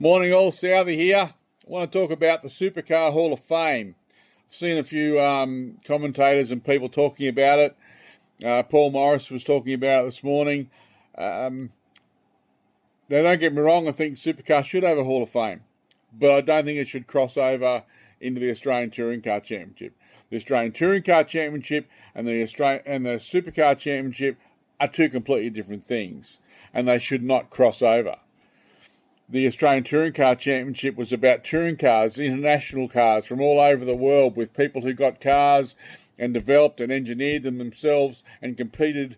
Morning all, Southie here. I want to talk about the Supercar Hall of Fame. I've seen a few commentators and people talking about it. Paul Morris was talking about it this morning. Now don't get me wrong, I think Supercar should have a Hall of Fame, but I don't think it should cross over into the Australian Touring Car Championship. The Australian Touring Car Championship and the Supercar Championship are two completely different things, and they should not cross over. The Australian Touring Car Championship was about touring cars, international cars from all over the world, with people who got cars and developed and engineered them themselves and competed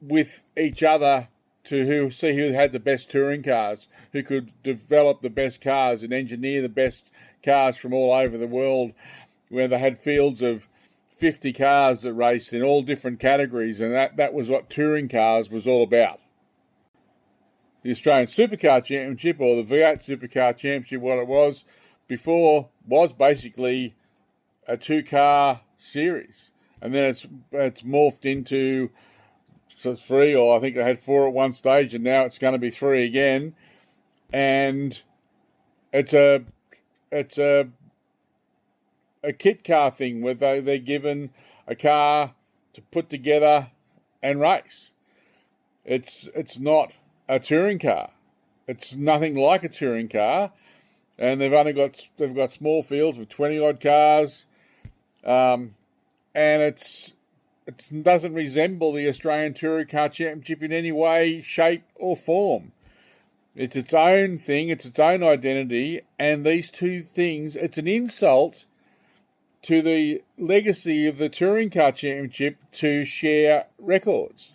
with each other to see who had the best touring cars, who could develop the best cars and engineer the best cars from all over the world, where they had fields of 50 cars that raced in all different categories, and that was what touring cars was all about. The Australian Supercar Championship, or the V8 Supercar Championship, what it was before, was basically a two-car series. And then it's morphed into three, or I think they had four at one stage, and now it's going to be three again. And it's a kit car thing where they're given a car to put together and race. It's not a touring car. It's nothing like a touring car, and they've got small fields of 20 odd cars, and it doesn't resemble the Australian Touring Car Championship in any way, shape, or form. It's its own thing. It's its own identity, and these two things. It's an insult to the legacy of the Touring Car Championship to share records.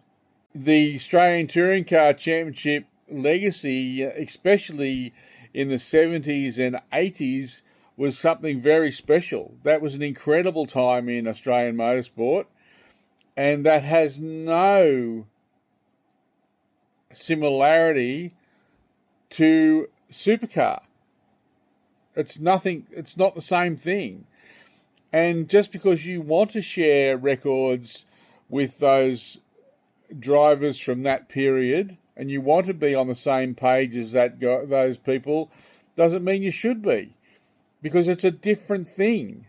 The Australian Touring Car Championship legacy, especially in the 70s and 80s, was something very special. That was an incredible time in Australian motorsport, and that has no similarity to Supercar. It's not the same thing. And just because you want to share records with those drivers from that period, and you want to be on the same page as those people, doesn't mean you should be, because it's a different thing.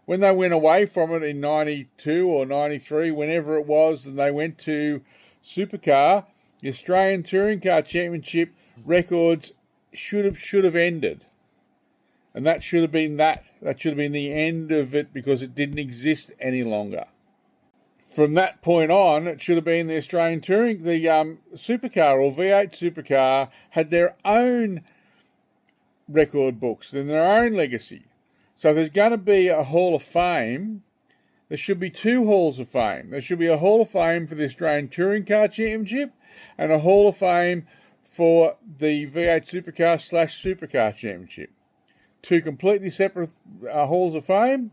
When they went away from it in 92 or 93, whenever it was, and they went to Supercar, the Australian Touring Car Championship records should have ended. And that should have been that should have been the end of it, because it didn't exist any longer. From that point on, it should have been the Australian Touring, the Supercar or V8 Supercar had their own record books and their own legacy. So if there's going to be a Hall of Fame, there should be two Halls of Fame. There should be a Hall of Fame for the Australian Touring Car Championship and a Hall of Fame for the V8 Supercar / Supercar Championship. Two completely separate Halls of Fame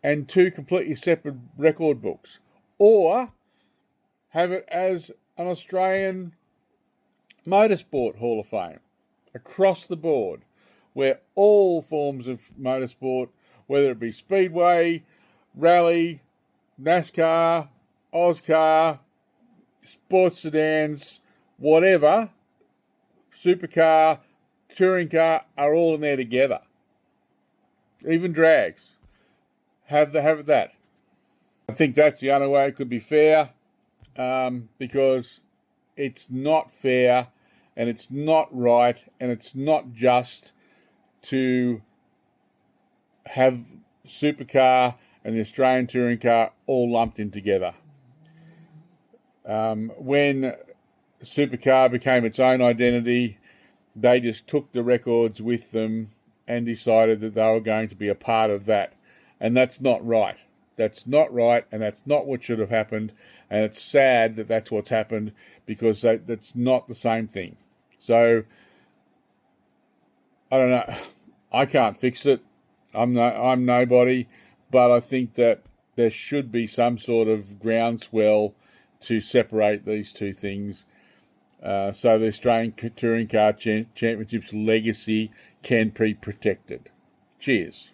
and two completely separate record books. Or have it as an Australian Motorsport Hall of Fame across the board, where all forms of motorsport, whether it be Speedway, Rally, NASCAR, Auscar, sports sedans, whatever, Supercar, Touring Car, are all in there together. Even drags. Have that. I think that's the only way it could be fair, because it's not fair, and it's not right, and it's not just to have Supercar and the Australian Touring Car all lumped in together. When Supercar became its own identity, they just took the records with them and decided that they were going to be a part of that. And that's not right. That's not right, and that's not what should have happened. And it's sad that that's what's happened, because that's not the same thing. So, I don't know. I can't fix it. I'm nobody. But I think that there should be some sort of groundswell to separate these two things, so the Australian Touring Car Championship's legacy can be protected. Cheers.